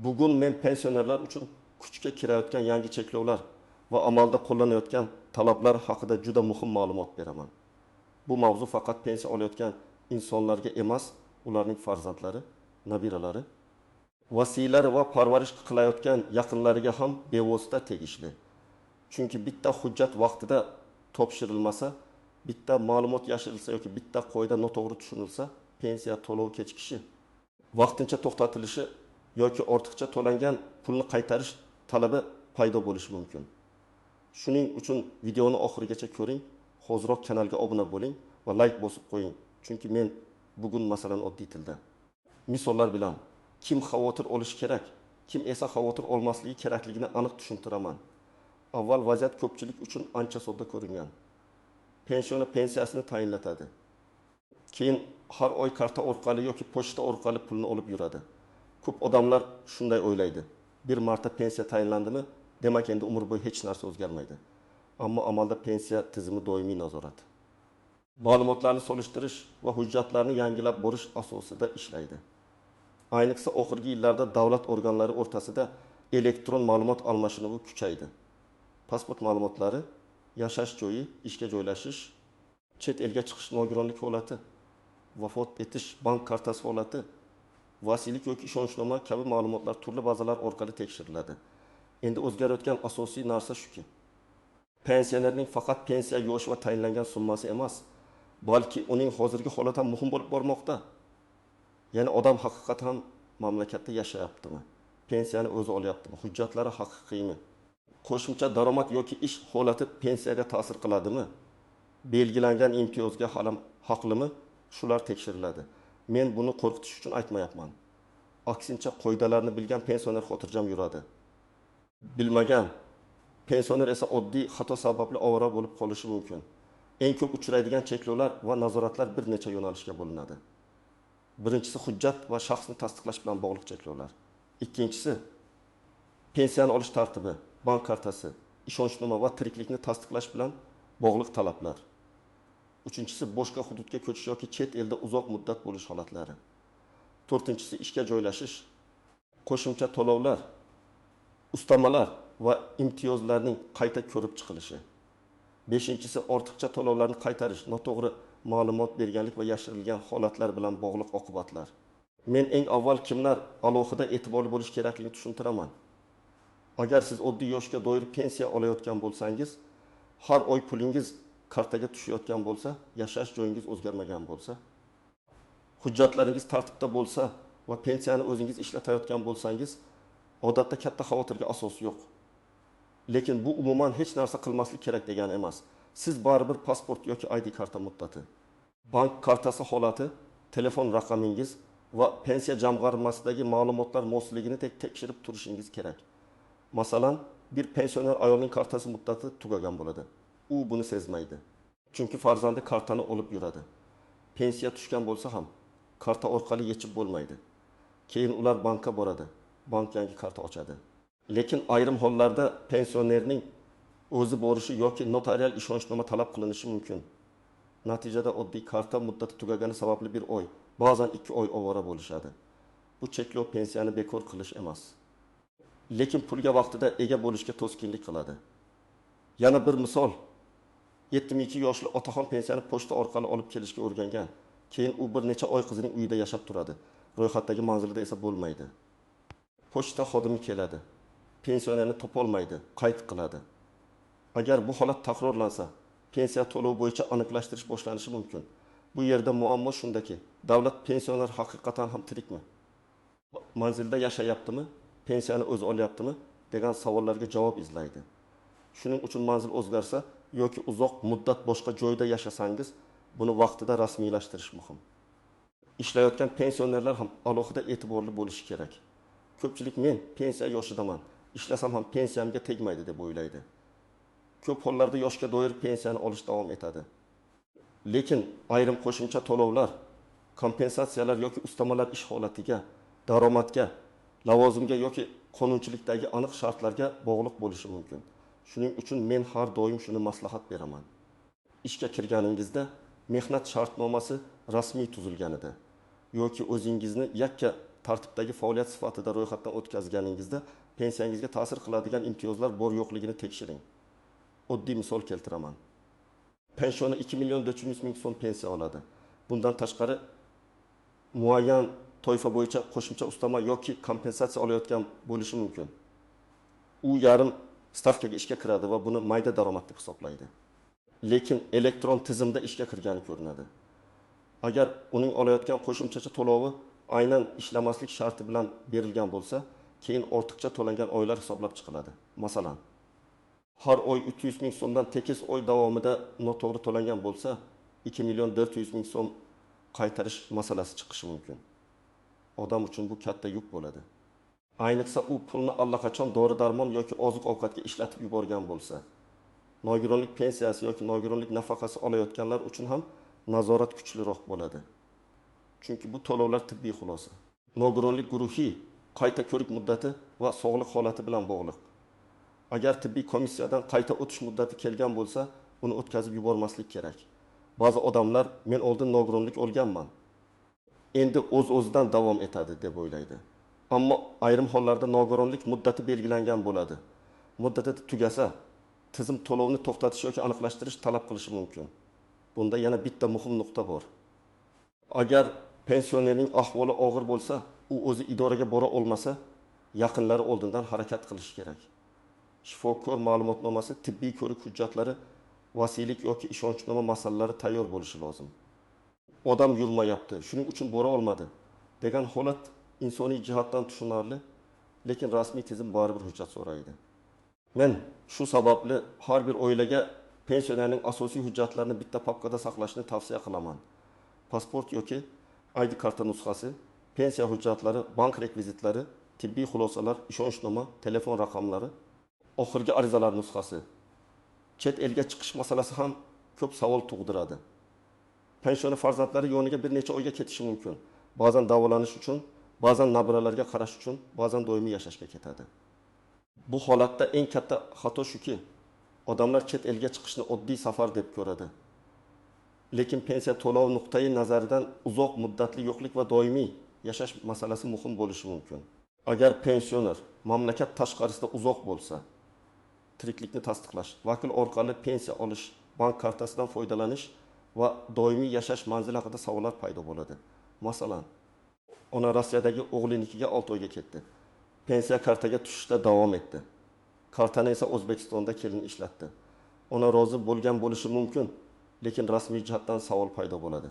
Bugun men pensionerlar uchun kuchga kirayotgan yangi cheklovlar va amalda qo'llanayotgan talablar haqida juda muhim ma'lumot beraman. Bu mavzu faqat pensiya olayotgan insonlarga emas, ularning farzandlari, nabiralari, vasiylari va parvarish qilayotgan yaqinlariga ham bevosita tegishli. Chunki bitta hujjat vaqtida topshirilmasa, bitta ma'lumot yashirilsa yoki bitta qoida noto'g'ri tushunilsa, pensiya to'lovi kechikishi, vaqtincha to'xtatilishi yoki ortiqcha to'langan pulni qaytarish talabi paydo bo'lishi mumkin. Shuning uchun videoni oxirigacha ko'ring, hozirroq kanalga obuna bo'ling va like bosib qo'ying. Chunki men bugun masalan oddiy tilda misollar bilan kim xavotir olishi kerak, kim esa xavotir olmasligi kerakligini aniq tushuntiraman. Avval vaziyat ko'pchilik uchun ancha sodda ko'ringan. Pensiya pensiyasini tayinlatadi. Keyin har oy karta orqali yoki pochta orqali pulni olib yuradi. Ko'p odamlar shunday o'ylaydi. Bir marta pensiya tayinlandimi, demak endi umr bo'yi hech narsa o'zgarmaydi. Ammo amalda pensiya tizimi doimiy nazorat. Ma'lumotlarni solishtirish va hujjatlarni yangilab borish asosida ishlaydi. Ayniqsa oxirgi yillarda davlat organlari o'rtasida elektron ma'lumot almashinuvi kuchaydi. Pasport ma'lumotlari, yashash joyi, ishga joylashish, chet elga chiqish nogironlik holati, vafot etish, bank kartasi holati, vasiylik yoki ishonchnoma kabi ma'lumotlar turli bazalar orqali tekshiriladi. Endi o'zgarayotgan asosiy narsa shuki, pensionerning faqat pensiya yo'sh va tayinlangan summasi emas, balki uning hozirgi holati ham muhim bo'lib bormoqda. Ya'ni odam haqiqatan mamlakatda yashayaptimi? Pensiyani o'zi olyaptimi? Hujjatlari haqiqiymi? Qo'shimcha daromad yoki ish holati pensiyaga ta'sir qiladimi? Belgilangan imtiyozga haqlimi? Shular tekshiriladi. Men buni qo'rqitish uchun aytmayapman. Aksincha qoidalarni bilgan pensioner xotirjam yuradi. Bilmagan pensioner esa oddiy xato sababli ovora bo'lib qolishi mumkin. Eng ko'p uchraydigan cheklovlar va nazoratlar bir necha yo'nalishga bo'linadi. Birinchisi hujjat va shaxsni tasdiqlash bilan bog'liq cheklovlar. Ikkinchisi pensiyani olish tartibi, bank kartasi, ishonchnoma va tiriklikni tasdiqlash bilan bog'liq talablar. Uchinchisi boshqa hududga ko'chish yoki chet elda uzoq muddat bo'lish holatlari. To'rtinchisi ishga joylashish, qo'shimcha to'lovlar, ustamalar va imtiyozlarning qayta ko'rib chiqilishi. Beshinchisi ortiqcha to'lovlarni qaytarish, noto'g'ri ma'lumot berganlik va yashirilgan holatlar bilan bog'liq oqibatlar. Men eng avval kimlar alohida e'tiborli bo'lish kerakligini tushuntiraman. Agar siz oddiy yoshga doir pensiya olayotgan bo'lsangiz, har oy pulingiz kartaga tushayotgan bo'lsa, yashash joyingiz o'zgarmagan bo'lsa, hujjatlaringiz tartibda bo'lsa va pensiyani o'zingiz ishlatayotgan bo'lsangiz, odatda katta xavotirga asos yo'q. Lekin bu umuman hech narsa qilmaslik kerak degani emas. Siz baribir pasport yoki ID karta muddati, bank kartasi holati, telefon raqamingiz va pensiya jamg'armasidagi ma'lumotlar mosligini tekshirib turishingiz kerak. Masalan, bir pensioner ayolning kartasi muddati tugagan bo'ladi. U buni sezmaydi. Chunki farzandi kartani olib yuradi. Pensiya tushgan bo'lsa ham karta orqali yechib bo'lmaydi. Keyin ular bankka boradi. Bank yangi karta ochadi. Lekin ayrim hollarda pensionerning o'zi borishi yoki notarial ishonchnoma talab qilinishi mumkin. Natijada oddiy karta muddati tugagani sababli bir oy, ba'zan 2 oy ovora bo'lishadi. Bu cheklov pensiyani bekor qilish emas. Lekin pulga vaqtida ega bo'lishga to'sqinlik qiladi. Yana bir misol, 72 yoshli otaxon pensiyani pochta orqali olib kelishga o'rgangan. Keyin u bir necha oy qizining uyida yashab turadi. Ro'yxatdagi manzilida esa bo'lmaydi. Pochta xodimi keladi. Pensionerni topolmaydi, qayd qiladi. Agar bu holat takrorlansa, pensiya to'lovi bo'yicha aniqlashtirish boshlanishi mumkin. Bu yerda muammo shundaki, davlat pensioner haqiqatan ham tirikmi? Manzilda yashayaptimi? Pensiyani o'zi olyaptimi? degan savollarga javob izlaydi. Shuning uchun manzil o'zgarsa yoki uzoq muddat boshqa joyda yashasangiz, buni vaqtida rasmiylashtirish muhim. Ishlayotgan pensionerlar ham alohida e'tiborli bo'lishi kerak. Ko'pchilik men pensiya yoshidaman, ishlasam ham pensiyamga tegmaydi deb o'ylaydi. Ko'p hollarda yoshga doir pensiyani olish davom etadi. Lekin ayrim qo'shimcha to'lovlar, kompensatsiyalar yoki ustamalar ish holatiga, daromadga, lavozimga yoki qonunchilikdagi aniq shartlarga bog'liq bo'lishi mumkin. Shuning uchun men har doim shuni maslahat beraman. Ishga kirganingizda mehnat shartnomasi rasmiy tuzilganida yoki o'zingizni yakka tartibdagi faoliyat sifatida ro'yxatdan o'tkazganingizda pensiyangizga ta'sir qiladigan imtiyozlar bor yo'qligini tekshiring. Oddiy misol keltiraman. Pensioni 2 million 400 ming so'm pensiya oladi. Bundan tashqari muayyan toifa bo'yicha qo'shimcha ustama yoki kompensatsiya olayotgan bo'lishi mumkin. U yarim stavkaga ishga kiradi va buni mayda daromad deb hisoblaydi. Lekin elektron tizimda ishga kirgani ko'rinadi. Agar uning olayotgan qo'shimcha to'lovi aynan ishlamaslik sharti bilan berilgan bo'lsa, keyin ortiqcha to'langan oylar hisoblab chiqiladi. Masalan, har oy 300 ming so'mdan tekis oy davomida noto'g'ri to'langan bo'lsa, 2 million 400 ming so'm qaytarish masalasi chiqishi mumkin. Odam uchun bu katta yuk bo'ladi. Ayniqsa u pulni allaqachon dori-darmon yoki oziq-ovqatga ishlatib yuborgan bo'lsa, nogironlik pensiyasi yoki nogironlik nafaqasi olayotganlar uchun ham nazorat kuchliroq bo'ladi. Chunki bu to'lovlar tibbiy xulosa. Nogironlik guruhi qayta ko'rik muddati va sog'liq holati bilan bog'liq. Agar tibbiy komissiyadan qayta o'tish muddati kelgan bo'lsa, uni o'tkazib yubormaslik kerak. Ba'zi odamlar men oldin nogironlik olganman, endi o'z-o'zidan davom etadi deb o'ylaydi. Ammo ayrim hollarda nogironlik muddati belgilangan bo'ladi. Muddati tugasa, tizim to'lovni to'xtatish yoki aniqlashtirish talab qilishi mumkin. Bunda yana bitta muhim nuqta bor. Agar pensionerning ahvoli og'ir bo'lsa, u o'zi idoraga bora olmasa, yaqinlari oldindan harakat qilishi kerak. Shifokor ma'lumotnomasi, tibbiy ko'rik hujjatlari, vasiylik yoki ishonchnoma masalalari tayyor bo'lishi lozim. Odam yurmayapti, shuning uchun bora olmadi degan holat insoniy jihatdan tushunarli, lekin rasmiy tizim baribir hujjat so'raydi. Men shu sababli har bir oilaga pensionerning asosiy hujjatlarini bitta papkada saqlashni tavsiya qilaman. Pasport yoki ID karta nusxasi, pensiya hujjatlari, bank rekvizitlari, tibbiy xulosalar, ishonchnoma, telefon raqamlari, oxirgi arizalar nusxasi. Chet elga chiqish masalasi ham ko'p savol tug'diradi. Pensioner farzandlari yoniga bir necha oyga ketishi mumkin. Ba'zan davolanish uchun, ba'zan nabiralarga qarash uchun, ba'zan doimiy yashashga ketadi. Bu holatda eng katta xato shuki, odamlar chet elga chiqishni oddiy safar deb ko'radi. Lekin pensiya to'lov nuqtai nazaridan uzoq muddatli yo'qlik va doimiy yashash masalasi muhim bo'lishi mumkin. Agar pensioner mamlakat tashqarisida uzoq bo'lsa, tiriklikni tasdiqlash, vakil orqali pensiya olish, bank kartasidan foydalanish va doimiy yashash manzili haqida savollar paydo bo'ladi. Masalan, ona Rossiyadagi o'g'linikiga 6 oyga ketdi. Pensiya kartaga tushishda davom etdi. Kartani esa O'zbekistonda kelin ishlatdi. Ona rozi bo'lgan bo'lishi mumkin, lekin rasmiy jihatdan savol paydo bo'ladi.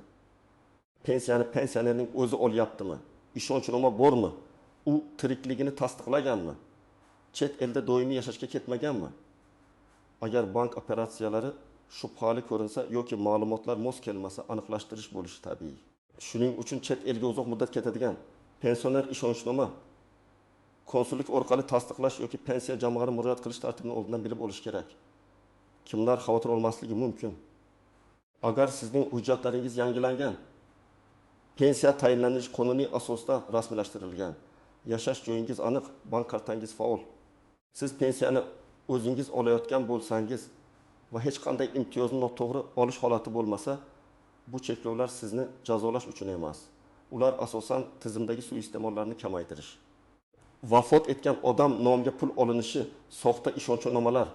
Pensiyani pensionerning o'zi olyaptimi? Ishonchnoma bormi? U tirikligini tasdiqlaganmi? Chet elda doimiy yashashga ketmaganmi? Agar bank operatsiyalari shubhali ko'rinsa yoki ma'lumotlar mos kelmasa, aniqlashtirish bo'lishi tabiiy. Shuning uchun chet elga uzoq muddat ketadigan pensioner ishonchnoma konsullik orqali tasdiqlash yoki pensiya jamg'armasiga murojaat qilish tartibini oldindan bilib olish kerak. Kimlar xavotir olmasligi mumkin? Agar sizning hujjatlaringiz yangilangan, pensiya tayinlanish qonuniy asosda rasmiylashtirilgan, yashash joyingiz aniq, bank kartangiz faol, siz pensiyani o'zingiz olayotgan bo'lsangiz va hech qanday imtiyozni noto'g'ri olish holati bo'lmasa, bu cheklovlar sizni jazolash uchun emas. Ular asosan tizimdagi suiiste'mollarni kamaytirish. Vafot etgan odam nomiga pul olinishi, soxta ishonchnomalar,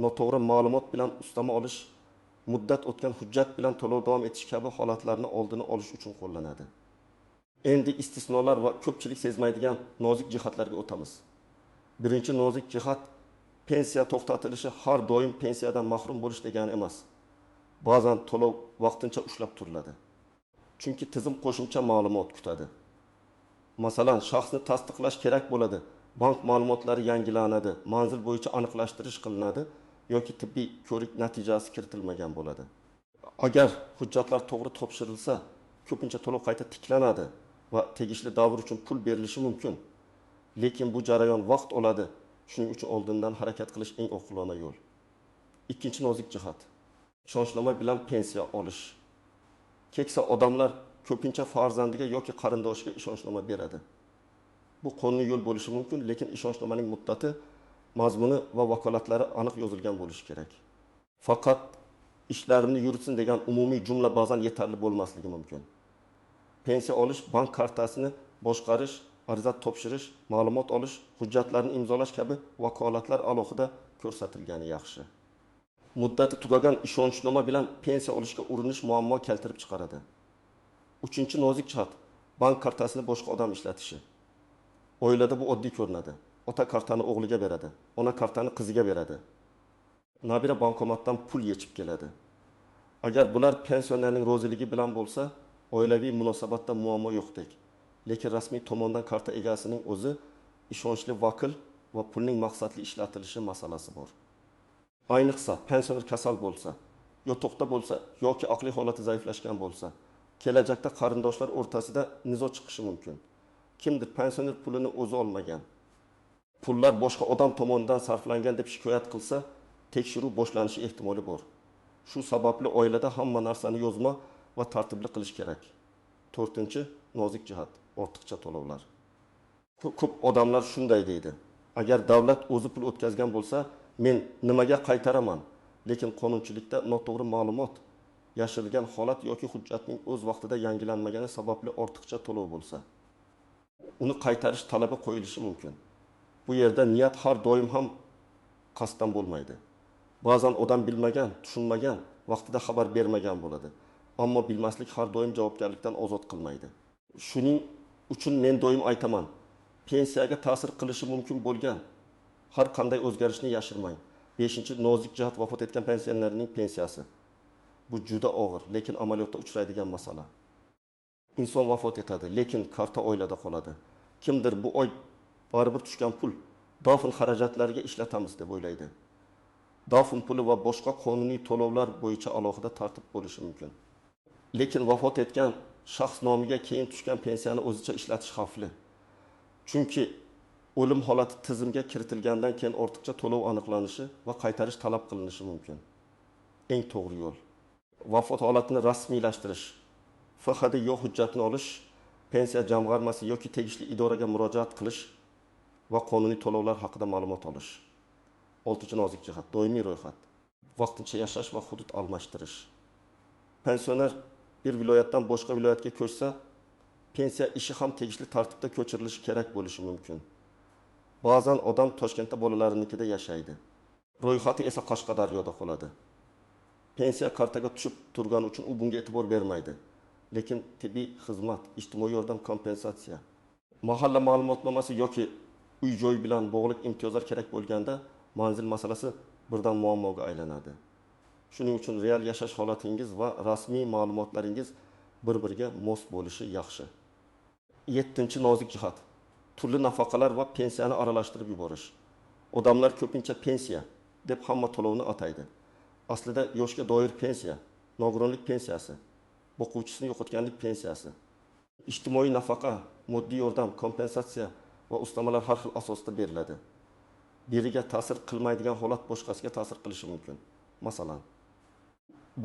noto'g'ri ma'lumot bilan ustama olish, muddat o'tgan hujjat bilan to'lov davom etish kabi holatlarni oldini olish uchun qo'llanadi. Endi istisnolar va ko'pchilik sezmaydigan nozik jihatlarga o'tamiz. Birinchi nozik jihat, pensiya to'xtatilishi har doim pensiyadan mahrum bo'lish degani emas. Ba'zan to'lov vaqtincha ushlab turiladi. Chunki tizim qo'shimcha ma'lumot kutadi. Masalan, shaxsni tasdiqlash kerak bo'ladi. Bank ma'lumotlari yangilanadi, manzil bo'yicha aniqlashtirish qilinadi yoki tibbiy ko'rik natijasi kiritilmagan bo'ladi. Agar hujjatlar to'g'ri topshirilsa, ko'pincha to'lov qayta tiklanadi va tegishli davr uchun pul berilishi mumkin. Lekin bu jarayon vaqt oladi. Shuning uchun oldindan harakat qilish eng oqilona yo'l. Ikkinchi nozik jihat, ishonchnoma bilan pensiya olish. Keksa odamlar ko'pincha farzandiga yoki qarindoshiga ishonchnoma beradi. Bu qonuniy yo'l bo'lishi mumkin, lekin ishonchnomaning muddati, mazmuni va vakolatlari aniq yozilgan bo'lishi kerak. Faqat ishlarimni yuritsin degan umumiy jumla ba'zan yetarli bo'lmasligi mumkin. Pensiya olish bank kartasini boshqarish, ariza topshirish, ma'lumot olish, hujjatlarni imzolash kabi vakolatlar alohida ko'rsatilgani yaxshi. Muddati tugagan ishonchnoma bilan pensiya olishga urinish muammo keltirib chiqaradi. 3-nozik jihat bank kartasini boshqa odam ishlatishi. Oilada bu oddiy ko'rinadi. Ota kartani o'g'liga beradi, ona kartani qiziga beradi. Nabira bankomatdan pul yechib keladi. Agar bular pensionerning roziligi bilan bo'lsa, oilaviy munosabatda muammo yo'qdek. Lekin rasmiy tomondan karta egasining o'zi ishonchli vakil va pulning maqsadli ishlatilishi masalasi bor. Ayniqsa pensioner kasal bo'lsa, yotoqda bo'lsa yoki aqliy holati zaiflashgan bo'lsa, kelajakda qarindoshlar o'rtasida nizo chiqishi mumkin. Kimdir pensioner pulini o'zi olmagan, pullar boshqa odam tomonidan sarflangan deb shikoyat qilsa, tekshiruv boshlanishi ehtimoli bor. Shu sababli oilada hamma narsani yozma va tartibli qilish kerak. 4-nozik jihat ortiqcha to'lovlar. Ko'p odamlar shunday deydi. Agar davlat o'zi pul o'tkazgan bo'lsa, men nimaga qaytaraman? Lekin qonunchilikda noto'g'ri ma'lumot, yashirilgan holat yoki hujjatning o'z vaqtida yangilanmagani sababli ortiqcha to'lov bo'lsa, uni qaytarish talabi qo'yilishi mumkin. Bu yerda niyat har doim ham qasddan bo'lmaydi. Ba'zan odam bilmagan, tushunmagan, vaqtida xabar bermagan bo'ladi. Ammo bilmaslik har doim javobgarlikdan ozod qilmaydi. Shuning uchun men doim aytaman, pensiyaga ta'sir qilishi mumkin bo'lgan har qanday o'zgarishni yashirmang. 5-nozik jihat vafot etgan pensionerning pensiyasi. Bu juda og'ir, lekin amaliyotda uchraydigan masala. Inson vafot etadi, lekin karta oilada qoladi. Kimdir bu oy baribir tushgan pul dafn xarajatlariga ishlatamiz deb o'ylaydi. Dafn puli va boshqa qonuniy to'lovlar bo'yicha alohida tartib bo'lishi mumkin. Lekin vafot etgan shaxs nomiga keyin tushgan pensiyani o'zicha ishlatish xavfli. Chunki o'lim holati tizimga kiritilgandan keyin ortiqcha to'lov aniqlanishi va qaytarish talab qilinishi mumkin. Eng to'g'ri yo'l vafot holatini rasmiylashtirish, FHD yo'q hujjatini olish, pensiya jamg'armasi yoki tegishli idoraga murojaat qilish va qonuniy to'lovlar haqida ma'lumot olish. 6-nozik jihat doimiy ro'yxat, vaqtincha yashash va hudud almashtirish. Pensioner bir viloyatdan boshqa viloyatga ko'chsa, pensiya ishi ham tegishli tartibda ko'chirilishi kerak bo'lishi mumkin. Ba'zan odam Toshkentda bolalarinikida yashaydi. Ro'yxati esa Qashqadaryoda qoladi. Pensiya kartaga tushib turgani uchun u bunga e'tibor bermaydi. Lekin tibbiy xizmat, ijtimoiy yordam kompensatsiya, mahalla ma'lumotnomasi yoki uy-joy bilan bog'liq imtiyozlar kerak bo'lganda manzil masalasi birdan muammoga aylanadi. Shuning uchun real yashash holatingiz va rasmiy ma'lumotlaringiz bir-biriga mos bo'lishi yaxshi. 7-nozik jihat turli nafaqalar va pensiyani aralashtirib yuborish. Odamlar ko'pincha pensiya deb hamma to'lovni ataydi. Aslida yoshga doir pensiya, nogironlik pensiyasi, o'quvchisini yo'qotganlik pensiyasi, ijtimoiy nafaqa, moddiy yordam, kompensatsiya va ustamalar har xil asosda beriladi. Biriga ta'sir qilmaydigan holat boshqasiga ta'sir qilishi mumkin. Masalan,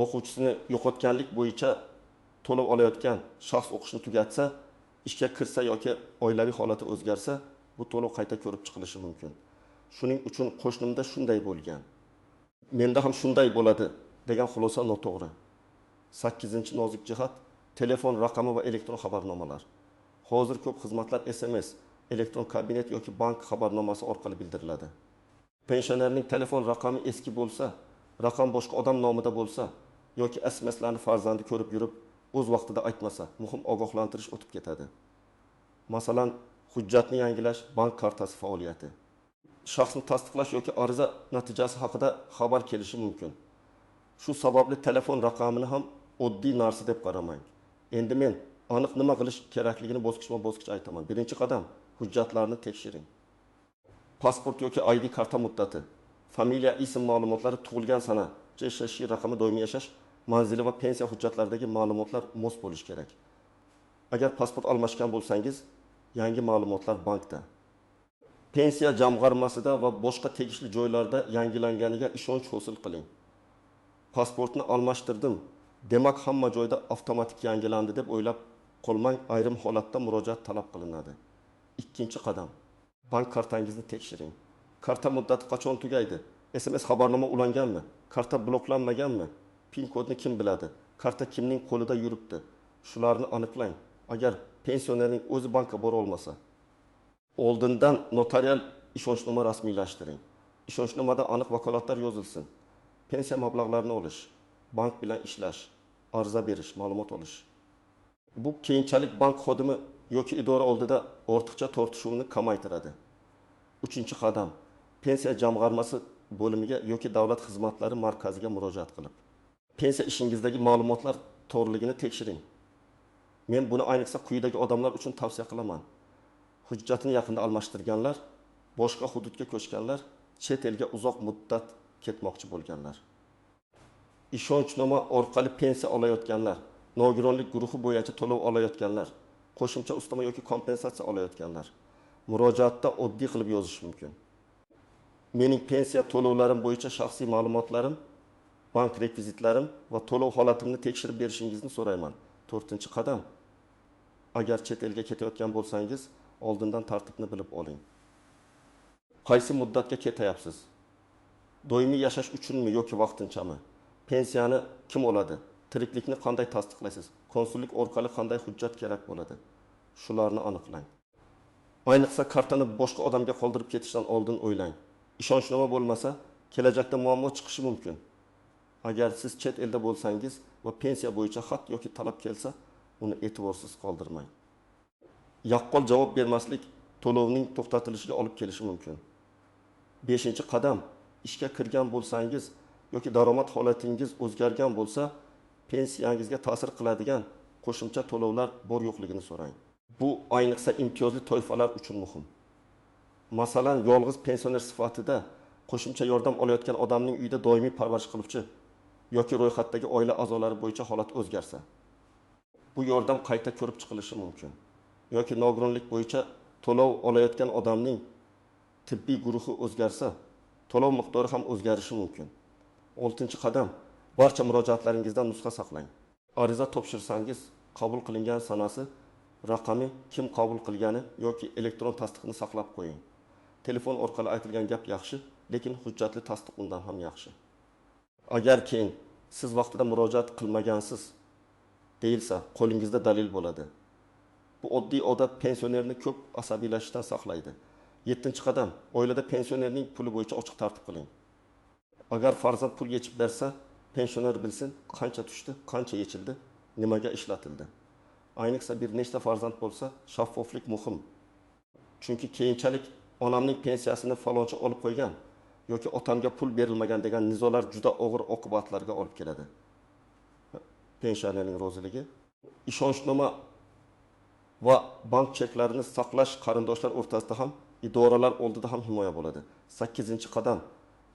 o'quvchisini yo'qotganlik bo'yicha to'lov olayotgan shaxs o'qishni tugatsa, ishga kirsa yoki oilaviy holati o'zgarsa, bu to'lov qayta ko'rib chiqilishi mumkin. Shuning uchun qo'shnimda shunday bo'lgan, menda ham shunday bo'ladi degan xulosa noto'g'ri. 8-nozik jihat telefon raqami va elektron xabarnomalar. Hozir ko'p xizmatlar SMS, elektron kabinet yoki bank xabarnomasi orqali bildiriladi. Pensionerning telefon raqami eski bo'lsa, raqam boshqa odam nomida bo'lsa yoki SMSlarni farzandi ko'rib yurib, o'z vaqtida aytmasa, muhim ogohlantirish o'tib ketadi. Masalan, hujjatni yangilash, bank kartasi faoliyati. Shaxsni tasdiqlash yoki ariza natijasi haqida xabar kelishi mumkin. Shu sababli telefon raqamini ham oddiy narsa deb qaramang. Endi men aniq nima qilish kerakligini bosqichma-bosqich aytaman. Birinchi qadam, hujjatlarni tekshiring. Pasport yoki ID karta muddati, familiya, ism ma'lumotlari, tug'ilgan sana, JSH raqami, doimiy yashash, manzili va pensiya hujjatlaridagi ma'lumotlar mos bo'lishi kerak. Agar pasport almashgan bo'lsangiz, yangi ma'lumotlar bankda. Pensiya jamg'armasida va boshqa tegishli joylarda yangilanganiga ishonch hosil qiling. Pasportni almashtirdim, demak hamma joyda avtomatik yangilandi deb o'ylab qolmang, ayrim holatda murojaat talab qilinadi. Ikkinchi qadam, bank kartangizni tekshiring. Karta muddati qachon tugaydi? SMS xabarnoma ulanganmi? Karta bloklanmaganmi? PIN kodni kim biladi? Karta kimning qo'lida yuribdi? Shularni aniqlang. Agar pensionerning o'zi bankka bora olmasa, oldindan notarial ishonchnoma rasmiylashtiring. Ishonchnomada aniq vakolatlar yozilsin. Pensiya mablag'larini olish, bank bilan ishlash, ariza berish, ma'lumot olish. Bu keyinchalik bank xodimi yoki idora oldida ortiqcha tortishuvni kamaytiradi. 3-qadam. Pensiya jamg'armasi bo'limiga yoki davlat xizmatlari markaziga murojaat qilib, pensiya ishingizdagi ma'lumotlar to'g'riligini tekshiring. Men buni ayniqsa quyidagi odamlar uchun tavsiya qilaman. Hujjatini yaqinda almashtirganlar, boshqa hududga ko'chganlar, chet elga uzoq muddat ketmoqchi bo'lganlar. Ishonchnoma orqali pensiya olayotganlar, nogironlik guruhi bo'yicha to'lov olayotganlar, qo'shimcha ustama yoki kompensatsiya olayotganlar murojaatda oddiy qilib yozish mumkin. Mening pensiya to'lovlarim bo'yicha shaxsiy ma'lumotlarim, bank rekvizitlarim va to'lov holatimni tekshirib berishingizni so'rayman. 4-qadam. Agar chet elga ketayotgan bo'lsangiz, oldindan tartibni bilib oling. Qaysi muddatga ketayapsiz? Doimiy yashash uchunmi yoki vaqtinchami? Pensiyani kim oladi? Tiriklikni qanday tasdiqlaysiz? Konsullik orqali qanday hujjat kerak bo'ladi? Shularni aniqlang. Ayniqsa kartani boshqa odamga qoldirib ketishdan oldin o'ylang. Ishonchnoma bo'lmasa, kelajakda muammo chiqishi mumkin. Agar siz chet elda bo'lsangiz va pensiya bo'yicha xat yoki talab kelsa, uni e'tiborsiz qoldirmang. Yaqqol javob bermaslik to'lovning to'xtatilishiga olib kelishi mumkin. 5-qadam. Ishga kirgan bo'lsangiz yoki daromad holatingiz o'zgargan bo'lsa, pensiyangizga ta'sir qiladigan qo'shimcha to'lovlar bor yo'qligini so'rang. Bu ayniqsa imtiyozli toifalar uchun muhim. Masalan, yolg'iz pensioner sifatida qo'shimcha yordam olayotgan odamning uyida doimiy parvarish qiluvchi yoki ro'yxatdagi oila a'zolari bo'yicha holat o'zgarsa, bu yordam qayta ko'rib chiqilishi mumkin. Yoki nogironlik bo'yicha to'lov olayotgan odamning tibbiy guruhi o'zgarsa, to'lov miqdori ham o'zgarishi mumkin. 6-qadam. Barcha murojaatlaringizdan nusxa saqlang. Ariza topshirsangiz, qabul qilingan sanasi, raqami, kim qabul qilgani yoki elektron tasdiqni saqlab qo'ying. Telefon orqali aytilgan gap yaxshi, lekin hujjatli tasdiq undan ham yaxshi. Agar keyin siz vaqtida murojaat qilmagansiz deyilsa, qo'lingizda dalil bo'ladi. Bu oddiy odat pensionerni ko'p asabiylashishdan saqlaydi. 7-qadam. Oilada pensionerning puli bo'yicha ochiq tartib qiling. Agar farzand pul yechib bersa, pensioner bilsin qancha tushdi, qancha yechildi, nimaga ishlatildi. Ayniqsa bir nechta farzand bo'lsa, shaffoflik muhim. Chunki keyinchalik onamning pensiyasini faloncha olib qo'ygan yoki otamga pul berilmagan degan nizolar juda og'ir oqibatlarga olib keladi. Pensionerning roziligi, ishonchnoma va bank cheklarini saqlash qarindoshlar o'rtasida ham, idoralar oldida ham himoya bo'ladi. 8-qadam.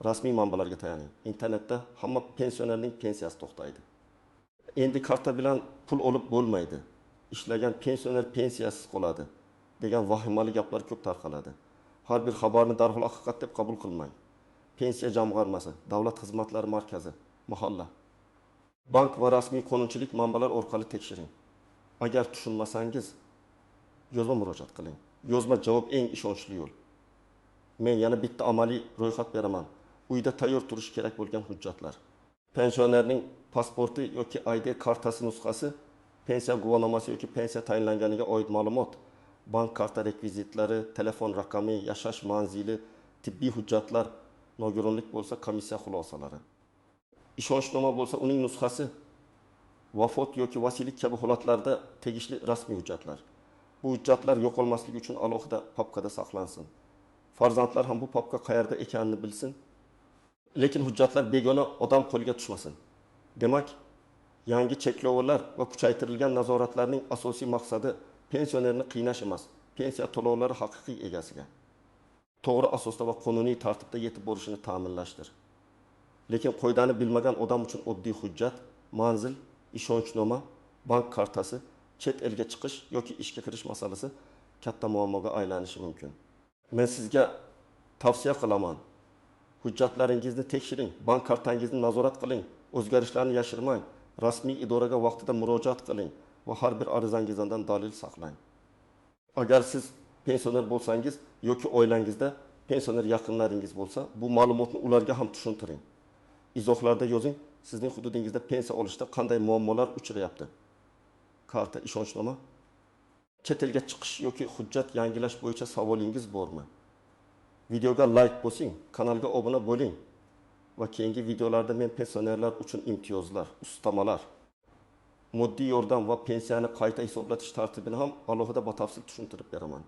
Rasmiy manbalarga tayaning. Internetda hamma pensionerning pensiyasi to'xtaydi. Endi karta bilan pul olib bo'lmaydi. Ishlagan pensioner pensiyasiz qoladi degan vahimali gaplar ko'p tarqaladi. Har bir xabarni darhol haqiqat deb qabul qilmang. Pensiya jamg'armasi, davlat xizmatlari markazi, mahalla, bank va rasmiy qonunchilik manbalar orqali tekshiring. Agar tushunmasangiz, yozma murojaat qiling. Yozma javob eng ishonchli yo'l. Men yana bitta amaliy ro'yxat beraman. Uyda tayyor turishi kerak bo'lgan hujjatlar. Pensionerning pasporti yoki ID kartasi nusxasi, pensiya guvohnomasi yoki pensiya tayinlanganiga oid ma'lumot, bank karta rekvizitlari, telefon raqami, yashash manzili, tibbiy hujjatlar, nogironlik bo'lsa komissiya xulosalari. Ishonchnoma bo'lsa uning nusxasi, vafot yoki vasiylik kabi holatlarda tegishli rasmiy hujjatlar. Bu hujjatlar yo'qolmasligi uchun alohida papkada saqlansin. Farzandlar ham bu papka qayerda ekanini bilsin. Lekin hujjatlar begona odam qo'liga tushmasin. Demak, yangi cheklovlar va kuchaytirilgan nazoratlarning asosiy maqsadi pensionerni qiynash emas, pensiya to'lovlari haqiqiy egasiga to'g'ri asosda va qonuniy tartibda yetib borishini ta'minlashdir. Lekin qoidani bilmagan odam uchun oddiy hujjat, manzil, ishonchnoma, bank kartasi, chet elga chiqish yoki ishga kirish masalasi katta muammoga aylanishi mumkin. Men sizga tavsiya qilaman. Hujjatlaringizni tekshiring, bank kartangizni nazorat qiling, o'zgarishlarni yashirmang, rasmiy idoraga vaqtida murojaat qiling va har bir arizangizdan dalil saqlang. Agar siz pensioner bo'lsangiz yoki oilangizda pensioner yaqinlaringiz bo'lsa, bu ma'lumotni ularga ham tushuntiring. Izohlarda yozing, sizning hududingizda pensiya olishda qanday muammolar uchrayapti. Karta, ishonchnoma. chet elga chiqish yoki hujjat yangilash bo'yicha savolingiz bormi? Videoga like bosing, kanalga obuna bo'ling va keyingi videolarda men pensionerlar uchun imtiyozlar, ustamalar, moddiy yordam va pensiyani qayta hisoblatish tartibini ham alohida batafsil tushuntirib beraman.